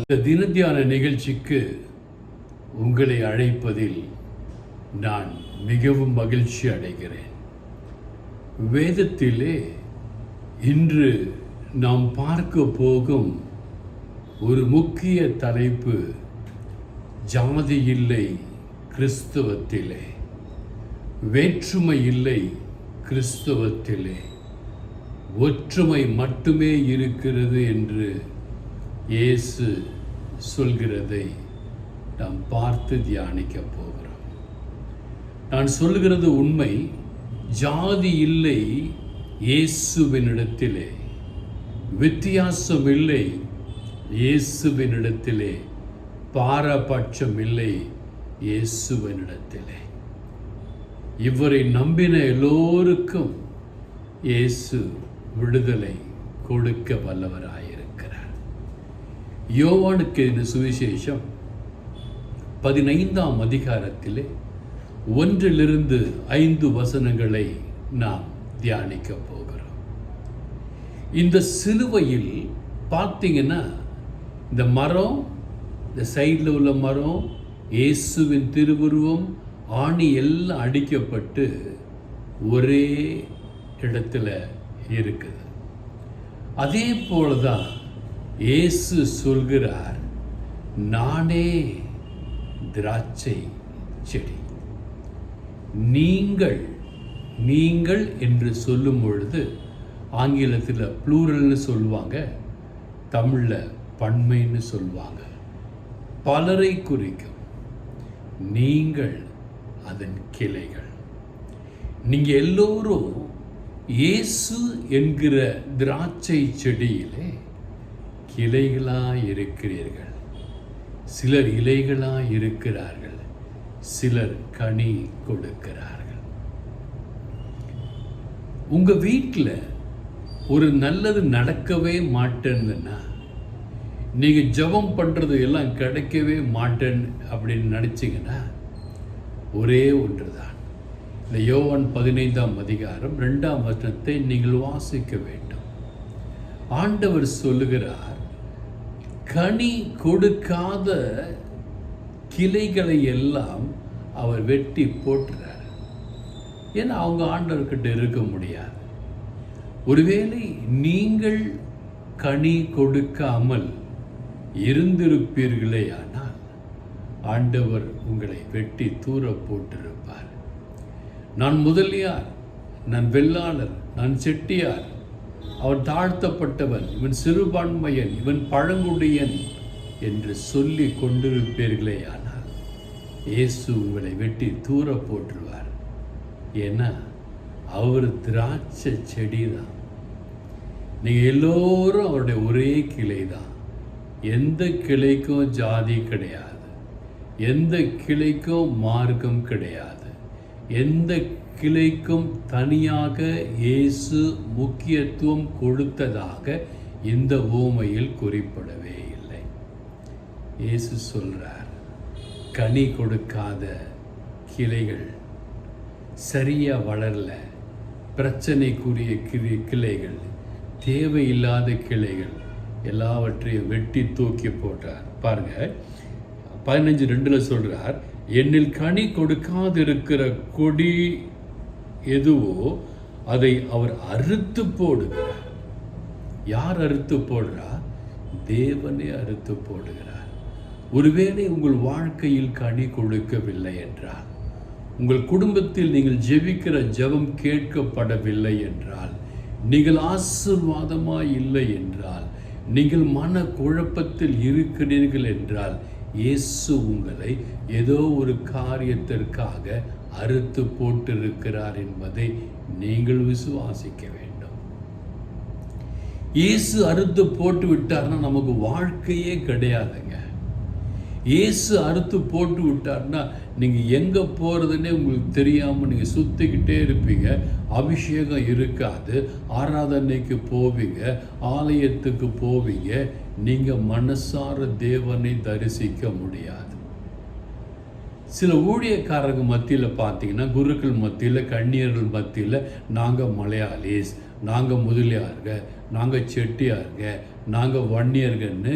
இந்த தினத்தியான நிகழ்ச்சிக்கு உங்களை அழைப்பதில் நான் மிகவும் மகிழ்ச்சி அடைகிறேன். வேதத்திலே இன்று நாம் பார்க்க போகும் ஒரு முக்கிய தலைப்பு, ஜாதி இல்லை கிறிஸ்தவத்திலே, வேற்றுமை இல்லை கிறிஸ்தவத்திலே, ஒற்றுமை மட்டுமே இருக்கிறது என்று இயேசு சொல்கிறதை நாம் பார்த்து தியானிக்க போகிறோம். நான் சொல்கிறது உண்மை. ஜாதி இல்லை இயேசுவினிடத்திலே, வித்தியாசம் இல்லை இயேசுவினிடத்திலே, பாரபட்சம் இல்லை இயேசுவினிடத்திலே. இவரை நம்பின எல்லோருக்கும் இயேசு விடுதலை கொடுக்க வல்லவராயிருக்கிறார். யோவானுக்கு சுவிசேஷம் 15ஆம் அதிகாரத்திலே 1-5 வசனங்களை நாம் தியானிக்க போகிறோம். இந்த சிலுவையில் பார்த்தீங்கன்னா, இந்த மரம், இந்த சைடில் உள்ள மரம், இயேசுவின் திருவுருவம், ஆணி எல்லாம் அடிக்கப்பட்டு ஒரே இடத்துல இருக்குது. அதே போலதான் இயேசு சொல்கிறார், நானே திராட்சை செடி. நீங்கள் என்று சொல்லும் பொழுது ஆங்கிலத்தில் ப்ளூரல்னு சொல்லுவாங்க, தமிழில் பன்மைன்னு சொல்லுவாங்க. பலரை குறிக்கும். நீங்கள் அதன் கிளைகள். நீங்கள் எல்லோரும் இயேசு என்கிற திராட்சை செடியிலே கிளைகளாய் இருக்கிறீர்கள். சிலர் இலைகளாய் இருக்கிறார்கள், சிலர் கனி கொடுக்கிறார்கள். உங்க வீட்டில் ஒரு நல்லது நடக்கவே மாட்டேன்னா, நீங்க ஜெபம் பண்றது எல்லாம் கிடைக்கவே மாட்டேன் அப்படின்னு நினைச்சீங்கன்னா, ஒரே ஒன்றுதான். இந்த யோவான் 15ஆம் அதிகாரம் 2ஆம் வசனத்தை நீங்கள் வாசிக்க வேண்டும். ஆண்டவர் சொல்லுகிறார், கனி கொடுக்காத கிளைகளை எல்லாம் அவர் வெட்டி போட்டுறார். ஏன்னா அவங்க ஆண்டவர்கிட்ட இருக்க முடியாது. ஒருவேளை நீங்கள் கனி கொடுக்காமல் இருந்திருப்பீர்களே ஆனால் ஆண்டவர் உங்களை வெட்டி தூர போட்டிருப்பார். நான் முதலியார், நான் வெள்ளாளர், நான் செட்டியார், அவன் தாழ்த்தப்பட்டவன், இவன் சிறுபான்மையன், இவன் பழங்குடியன் என்று சொல்லி கொண்டிருப்பீர்களே ஆனால் இயேசு உங்களை வெட்டி தூர போட்டுருவார். ஏன்னா அவர் திராட்சை செடி தான். நீங்கள் எல்லோரும் அவருடைய ஒரே கிளை தான். எந்த கிளைக்கும் ஜாதி கிடையாது, எந்த கிளைக்கும் மார்க்கம் கிடையாது, எந்த கிளைக்கும் தனியாக இயேசு முக்கியத்துவம் கொடுத்ததாக இந்த உவமையில் குறிப்பிடவே இல்லை. இயேசு சொல்றார், கனி கொடுக்காத கிளைகள், சரியா வளரல, பிரச்சனைக்குரிய கிளைகள், தேவையில்லாத கிளைகள் எல்லாவற்றையும் வெட்டி தூக்கி போட்டார். பாருங்க, 15:2 சொல்றார், என்னில் கனி கொடுக்காதிருக்கிற கொடி எதுவோ அதை அவர் அறுத்து போடுகிறார். யார் அறுத்து போடுறார்? தேவனே அறுத்து போடுகிறார். ஒருவேளை உங்கள் வாழ்க்கையில் கனி கொடுக்கவில்லை என்றால், உங்கள் குடும்பத்தில் நீங்கள் ஜெபிக்கிற ஜெபம் கேட்கப்படவில்லை என்றால், நீங்கள் ஆசீர்வாதமாய் இல்லை என்றால், நீங்கள் மன குழப்பத்தில் இருக்கிறீர்கள் என்றால், இயேசு உங்களை ஏதோ ஒரு காரியத்திற்காக அறுத்து போட்டிருக்கிறார் என்பதை நீங்கள் விசுவாசிக்க வேண்டும். இயேசு அறுத்து போட்டு விட்டார்னா நமக்கு வாழ்க்கையே கிடையாதுங்க. இயேசு அறுத்து போட்டு விட்டார்னா நீங்கள் எங்கே போகிறதுனே உங்களுக்கு தெரியாமல் நீங்கள் சுற்றிக்கிட்டே இருப்பீங்க. அபிஷேகம் இருக்காது, ஆராதனைக்கு போவீங்க, ஆலயத்துக்கு போவீங்க, நீங்கள் மனசார தேவனை தரிசிக்க முடியாது. சில ஊழியக்காரங்க மத்தியில் பார்த்தீங்கன்னா, குருக்கள் மத்தியில், கன்னியர்கள் மத்தியில், நாங்கள் மலையாளிஸ், நாங்கள் முதலியாருங்க, நாங்கள் செட்டியாருங்க, நாங்கள் வன்னியர்கள்னு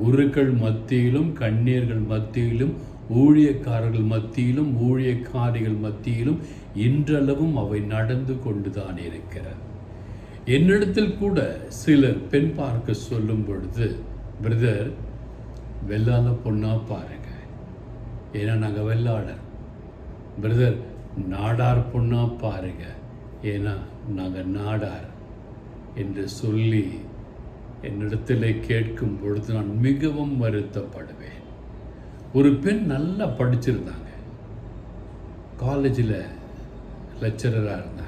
குருக்கள் மத்தியிலும், கன்னியர்கள் மத்தியிலும், ஊழியக்காரர்கள் மத்தியிலும், ஊழியக்காரிகள் மத்தியிலும் இன்றளவும் அவை நடந்து கொண்டுதான் இருக்கிறது. என்னிடத்தில் கூட சிலர் பெண் பார்க்க சொல்லும் பொழுது, பிரதர் வெள்ளால பொண்ணா பாருங்க, ஏன்னா நாங்கள் வெள்ளாளர். பிரதர் நாடார் பொண்ணா பாருங்க, ஏன்னா நாங்கள் நாடார் என்று சொல்லி என்னிடத்தில் கேட்கும் பொழுது நான் மிகவும் வருத்தப்படுவேன். ஒரு பெண் நல்லா படிச்சிருந்தாங்க, காலேஜில் லெக்சரராக இருந்தாங்க.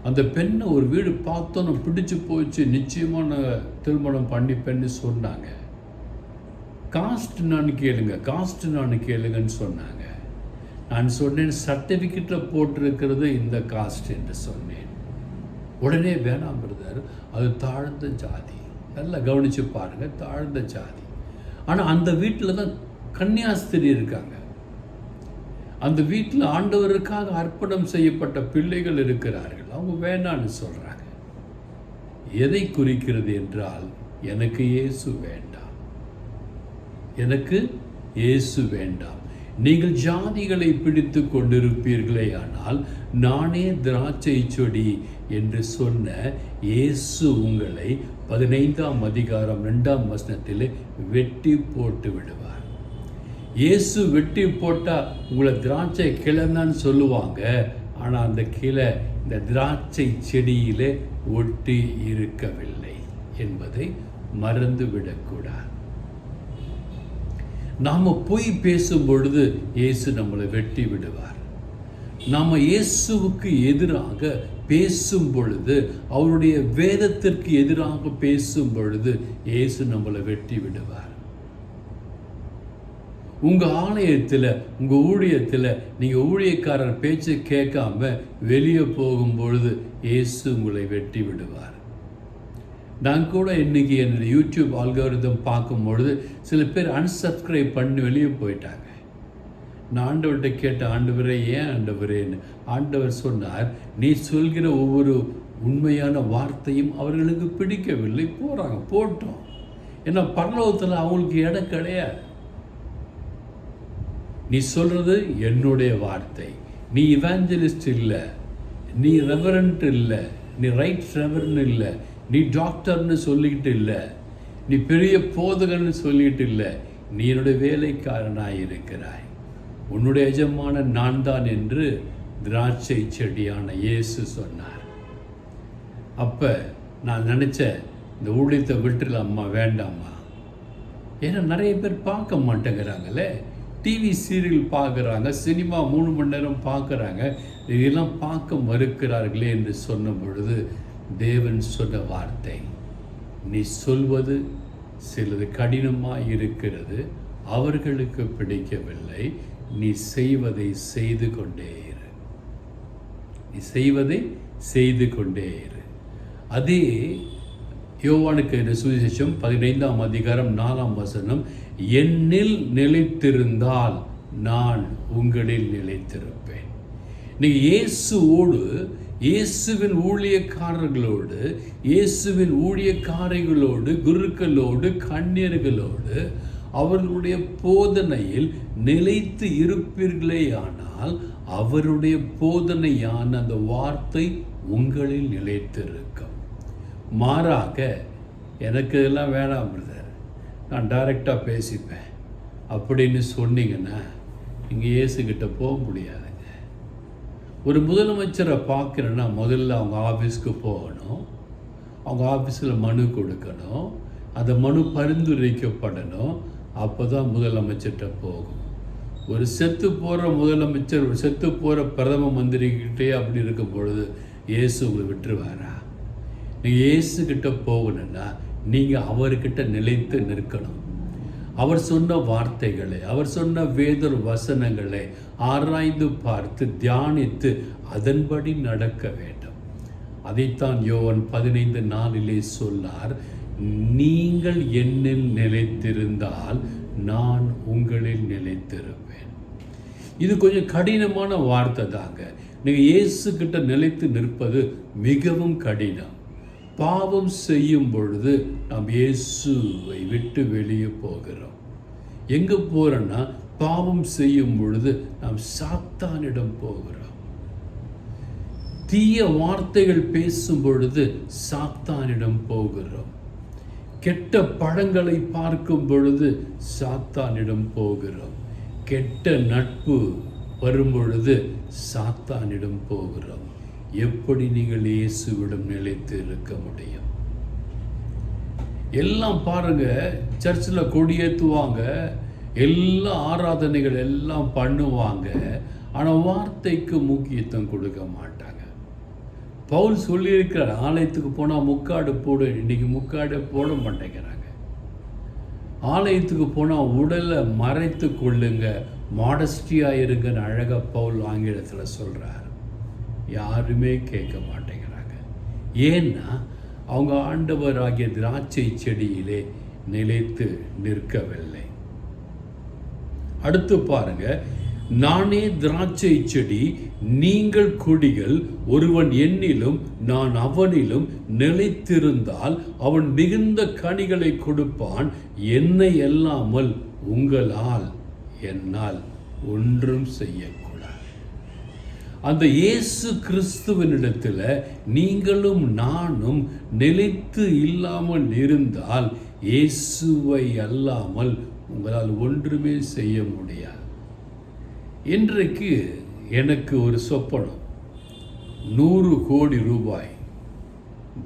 அந்த பெண்ணை ஒரு வீடு பார்த்தோன்னு பிடிச்சு போச்சு, நிச்சயமான திருமணம் பண்ணிப்பேன்னு சொன்னாங்க. காஸ்ட் நான் கேளுங்கன்னு சொன்னாங்க. நான் சொன்னேன், சர்டிஃபிகேட்டில் போட்டிருக்கிறது இந்த காஸ்ட் என்று சொன்னேன். உடனே வேணாம் பிரதர், அது தாழ்ந்த ஜாதி. நல்லா கவனித்து பாருங்கள், தாழ்ந்த ஜாதி. ஆனால் அந்த வீட்டில் தான் கன்னியாஸ்திரி இருக்காங்க. அந்த வீட்டில் ஆண்டவருக்காக அர்ப்பணம் செய்யப்பட்ட பிள்ளைகள் இருக்கிறார்கள். அவங்க வேண்டான்னு சொல்கிறாங்க. எதை குறிக்கிறது என்றால், எனக்கு இயேசு வேண்டாம், எனக்கு இயேசு வேண்டாம். நீங்கள் ஜாதிகளை பிடித்து கொண்டிருப்பீர்களே, ஆனால் நானே திராட்சை செடி என்று சொன்ன இயேசு உங்களை 15ஆம் அதிகாரம் 2ஆம் வசனத்தில் வெட்டி போட்டு விடுவார். இயேசு வெட்டி போட்டால் உங்களை திராட்சை கிளைன்னு சொல்லுவாங்க. ஆனால் அந்த கிளை இந்த திராட்சை செடியிலே ஒட்டி இருக்கவில்லை என்பதை மறந்து விடக்கூடாது. நாம் போய் பேசும் பொழுது இயேசு நம்மளை வெட்டி விடுவார். நாம் இயேசுவுக்கு எதிராக பேசும் பொழுது, அவருடைய வேதத்திற்கு எதிராக பேசும் பொழுது இயேசு நம்மளை வெட்டி விடுவார். உங்கள் ஆலயத்தில், உங்கள் ஊழியத்தில் நீங்கள் ஊழியக்காரர் பேச்சை கேட்காம வெளியே போகும் பொழுது இயேசு உங்களை வெட்டி விடுவார். நான் கூட இன்றைக்கி என்னுடைய யூடியூப் ஆல்காரிதம் பார்க்கும்பொழுது சில பேர் அன்சப்ஸ்கிரைப் பண்ணி வெளியே போயிட்டாங்க. நான் ஆண்டவர்கிட்ட கேட்ட, ஆண்டவரே ஏன் ஆண்டவரேன்னு. ஆண்டவர் சொன்னார், நீ சொல்கிற ஒவ்வொரு உண்மையான வார்த்தையும் அவர்களுக்கு பிடிக்கவில்லை, போகிறாங்க, போட்டோம். ஏன்னா பரலோகத்தில் அவங்களுக்கு இடம் கிடையாது. நீ சொல்கிறது என்னுடைய வார்த்தை. நீ இவாஞ்சலிஸ்ட் இல்லை, நீ ரெவரண்ட் இல்லை, நீ ரைட் ரெவரன் இல்லை, நீ டாக்டர்னு சொல்லிக்கிட்டு இல்லை, நீ பெரிய போதகன்னு சொல்லிக்கிட்டு இல்லை, நீ என்னுடைய வேலைக்காரனாய் இருக்கிறாய், உன்னுடைய எஜமான நான் தான் என்று திராட்சை செடியான இயேசு சொன்னார். அப்போ நான் நினச்சேன், இந்த ஊழியத்தை விட்டுலாமா வேண்டாமா? ஏன்னா நிறைய பேர் பார்க்க மாட்டேங்கிறாங்களே. டிவி சீரியல் பார்க்குறாங்க, சினிமா 3 மணி நேரம் பார்க்குறாங்க, இதெல்லாம் பார்க்க மறுக்கிறார்களே என்று சொன்ன பொழுது தேவன் சொன்ன வார்த்தை, நீ சொல்வது சிலது கடினமாக இருக்கிறது, அவர்களுக்கு பிடிக்கவில்லை, நீ செய்வதை செய்து கொண்டே இரு, நீ செய்வதை செய்து கொண்டே இரு. அதே யோவானுக்கு சுவிசேஷம் 15ஆம் அதிகாரம் 4ஆம் வசனம், என்னில் நிலைத்திருந்தால் நான் உங்களில் நிலைத்திருப்பேன். நீங்கள் இயேசுவோடு, இயேசுவின் ஊழியக்காரர்களோடு, இயேசுவின் ஊழியக்காரர்களோடு, குருக்களோடு, கன்னியர்களோடு அவர்களுடைய போதனையில் நிலைத்து இருப்பீர்களேயானால் அவருடைய போதனையான அந்த வார்த்தை உங்களில் நிலைத்திருக்கும். மாறாக எனக்கு இதெல்லாம் வேணாம் பிரதர், நான் டைரெக்டாக பேசிப்பேன் அப்படின்னு சொன்னீங்கன்னா இங்கே இயேசுக்கிட்ட போக முடியாதுங்க. ஒரு முதலமைச்சரை பார்க்குறேன்னா முதல்ல அவங்க ஆஃபீஸ்க்கு போகணும், அவங்க ஆஃபீஸில் மனு கொடுக்கணும், அந்த மனு பரிந்துரைக்கப்படணும், அப்போ தான் முதலமைச்சர்கிட்ட போகும். ஒரு செத்து போகிற முதலமைச்சர், ஒரு செத்து போகிற பிரதம மந்திரிக்கிட்டே அப்படி இருக்கும் பொழுது இயேசு உங்களை விட்டுருவாரா? நீங்கள் இயேசுக்கிட்ட போகணுன்னா நீங்கள் அவர்கிட்ட நிலைத்து நிற்கணும். அவர் சொன்ன வார்த்தைகளை, அவர் சொன்ன வேத வசனங்களை ஆராய்ந்து பார்த்து தியானித்து அதன்படி நடக்க வேண்டும். அதைத்தான் யோவான் 15:4 சொன்னார், நீங்கள் என்னில் நிலைத்திருந்தால் நான் உங்களில் நிலைத்திருப்பேன். இது கொஞ்சம் கடினமான வார்த்தை தாங்க. நீங்கள் இயேசுக்கிட்ட நிலைத்து நிற்பது மிகவும் கடினம். பாவம் செய்யும் பொழுது நாம் இயேசுவை விட்டு வெளியே போகிறோம். எங்கே போகிறோன்னா, பாவம் செய்யும் பொழுது நாம் சாத்தானிடம் போகிறோம். தீய வார்த்தைகள் பேசும் பொழுது சாத்தானிடம் போகிறோம். கெட்ட பழங்களை பார்க்கும் பொழுது சாத்தானிடம் போகிறோம். கெட்ட நட்பு வரும் பொழுது சாத்தானிடம் போகிறோம். எப்படி நீங்கள் இயேசுவிடம் நிலைத்து இருக்க முடியும்? எல்லாம் பாருங்க, சர்ச்சில் கொடியேற்றுவாங்க, எல்லா ஆராதனைகள் எல்லாம் பண்ணுவாங்க, ஆனால் வார்த்தைக்கு முக்கியத்துவம் கொடுக்க மாட்டாங்க. பவுல் சொல்லியிருக்கிறார், ஆலயத்துக்கு போனால் முக்காடு போடு. இன்றைக்கி முக்காடு போட மாட்டேங்கிறாங்க. ஆலயத்துக்கு போனால் உடலை மறைத்து கொள்ளுங்க, மாடஸ்டியாக இருங்கன்னு அழகாக பவுல் ஆங்கிலத்தில் சொல்கிறார். யாருமே கேட்க மாட்டேங்கிறாங்க. ஏன்னா அவங்க ஆண்டவராகிய திராட்சை செடியிலே நிலைத்து நிற்கவில்லை. அடுத்து பாருங்க, நானே திராட்சை செடி, நீங்கள் கொடிகள். ஒருவன் என்னிலும் நான் அவனிலும் நிலைத்திருந்தால் அவன் மிகுந்த கனிகளை கொடுப்பான். என்னை அல்லாமல் உங்களால் என்னால் ஒன்றும் செய்யக்கூடாது. அந்த இயேசு கிறிஸ்துவனிடத்தில் நீங்களும் நானும் நிலைத்து இல்லாமல் இருந்தால் இயேசுவை அல்லாமல் உங்களால் ஒன்றுமே செய்ய முடியாது. இன்றைக்கு எனக்கு ஒரு சொப்பனம், 100 கோடி ரூபாய்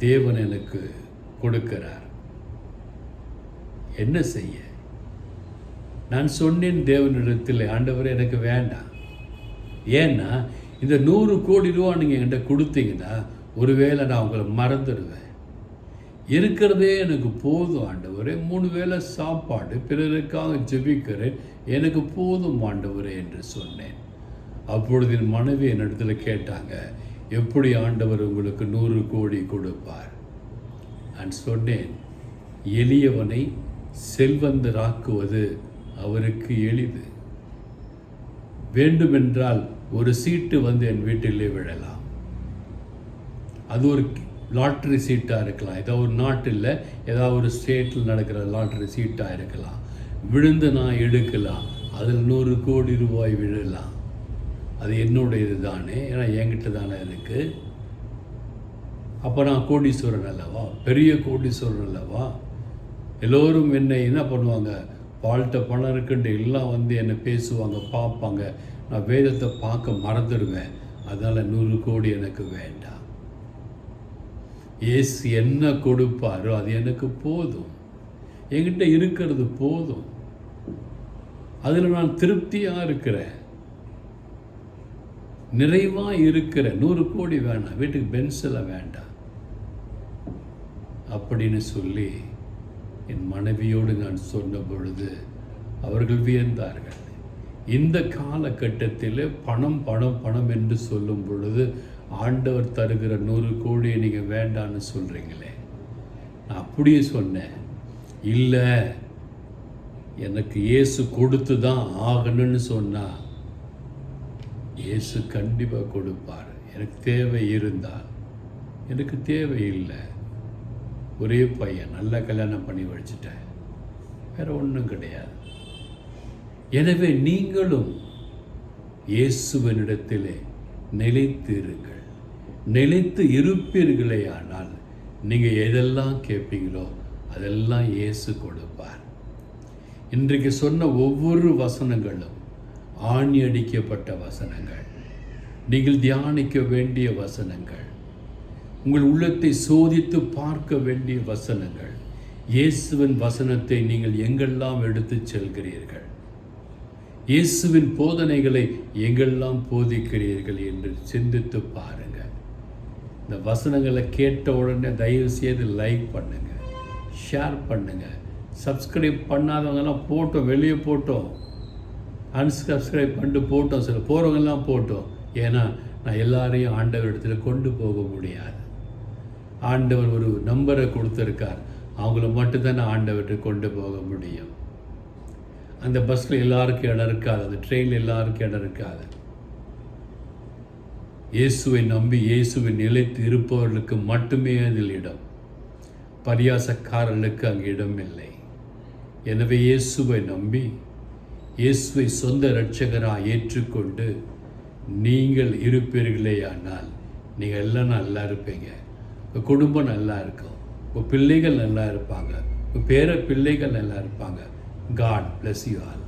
தேவன் எனக்கு கொடுக்கிறார். என்ன செய்ய? நான் சொன்னேன் தேவனிடத்தில், ஆண்டவரே எனக்கு வேண்டாம். ஏன்னா இந்த 100 கோடி ரூபா நீங்கள் என்கிட்ட கொடுத்தீங்கன்னா ஒருவேளை நான் உங்களை மறந்துடுவேன். இருக்கிறதே எனக்கு போதும் ஆண்டவரே, 3 வேளை சாப்பாடு, பிறருக்காக ஜெபிக்கிறேன், எனக்கு போதும் ஆண்டவரே என்று சொன்னேன். அப்பொழுது என் மனைவி என்னிடத்துல கேட்டாங்க, எப்படி ஆண்டவர் உங்களுக்கு 100 கோடி கொடுப்பார்? நான் சொன்னேன், எளியவனை செல்வந்தராக்குவது அவருக்கு எளிது. வேண்டுமென்றால் ஒரு சீட்டு வந்து என் வீட்டிலே விழலாம். அது ஒரு லாட்ரி சீட்டாக இருக்கலாம், ஏதோ ஒரு நாட்டில் ஏதாவது ஒரு ஸ்டேட்டில் நடக்கிற லாட்ரி சீட்டாக இருக்கலாம். விழுந்து நான் எடுக்கலாம், அதில் 100 கோடி ரூபாய் விழலாம். அது என்னுடையது தானே, ஏன்னா என்கிட்ட தானே இருக்குது. அப்போ நான் கோடீஸ்வரன் அல்லவா, பெரிய கோடீஸ்வரன் அல்லவா. எல்லோரும் என்னை என்ன பண்ணுவாங்க, பால்கிட்ட பணம் இருக்குன்ட்டு எல்லாம் வந்து என்னை பேசுவாங்க, பார்ப்பாங்க. நான் வேதத்தை பார்க்க மறந்துடுவேன். அதனால் 100 கோடி எனக்கு வேண்டாம். இயேசு என்ன கொடுப்பாரோ அது எனக்கு போதும். என்கிட்ட இருக்கிறது போதும். அதில் நான் திருப்தியாக இருக்கிறேன், நிறைவாக இருக்கிறேன். 100 கோடி வேணாம், வீட்டுக்கு பென்ஸெல்லாம் வேண்டாம் அப்படின்னு சொல்லி என் மனைவியோடு நான் சொன்ன பொழுது அவர்கள் வியந்தார்கள். இந்த காலகட்டத்தில் பணம் பணம் பணம் என்று சொல்லும் பொழுது ஆண்டவர் தருகிற 100 கோடியை நீங்கள் வேண்டான்னு சொல்கிறீங்களே. நான் அப்படியே சொன்னேன், இல்லை எனக்கு இயேசு கொடுத்து தான் ஆகணும்னு சொன்னால் இயேசு கண்டிப்பாக கொடுப்பார். எனக்கு தேவை இருந்தால். எனக்கு தேவை இல்லை, ஒரே பையன், நல்ல கல்யாணம் பண்ணி வச்சுட்டேன், வேறு ஒன்றும் கிடையாது. எனவே நீங்களும் இயேசுவனிடத்திலே நிலைத்திருங்கள். நிலைத்து இருப்பீர்களே ஆனால் நீங்கள் எதெல்லாம் கேட்பீங்களோ அதெல்லாம் இயேசு கொடுப்பார். இன்றைக்கு சொன்ன ஒவ்வொரு வசனங்களும் ஆணி அடிக்கப்பட்ட வசனங்கள், நீங்கள் தியானிக்க வேண்டிய வசனங்கள், உங்கள் உள்ளத்தை சோதித்து பார்க்க வேண்டிய வசனங்கள். இயேசுவின் வசனத்தை நீங்கள் எங்கெல்லாம் எடுத்து செல்கிறீர்கள், இயேசுவின் போதனைகளை எங்கெல்லாம் போதிக்கிறீர்கள் என்று சிந்தித்து பாருங்கள். இந்த வசனங்களை கேட்ட உடனே தயவு செய்து லைக் பண்ணுங்கள், ஷேர் பண்ணுங்கள். சப்ஸ்கிரைப் பண்ணாதவங்கெல்லாம் போட்டோம், வெளியே போட்டோம், அன்சப்ஸ்கிரைப் பண்ணிட்டு போட்டோம், சில போகிறவங்கெல்லாம் போட்டோம். ஏன்னா நான் எல்லாரையும் ஆண்டவர் இடத்துல கொண்டு போக முடியாது. ஆண்டவர் ஒரு நம்பரை கொடுத்துருக்கார், அவங்கள மட்டும்தான் நான் ஆண்டவர்கிட்ட கொண்டு போக முடியும். அந்த பஸ்ஸில் எல்லாருக்கும் இடம் இருக்காது, அந்த ட்ரெயினில் எல்லாருக்கும் இடம் இருக்காது. இயேசுவை நம்பி இயேசுவை நிலைத்து இருப்பவர்களுக்கு மட்டுமே அதில் இடம். பரியாசக்காரர்களுக்கு அங்கு இடமில்லை. எனவே இயேசுவை நம்பி இயேசுவை சொந்த இரட்சகராக ஏற்றுக்கொண்டு நீங்கள் இருப்பீர்களேயானால் நீங்கள் எல்லாம் நல்லா இருப்பீங்க. உங்கள் குடும்பம் நல்லா இருக்கும், உங்கள் பிள்ளைகள் நல்லா இருப்பாங்க, உங்கள் பேர பிள்ளைகள் நல்லா இருப்பாங்க. God bless you all.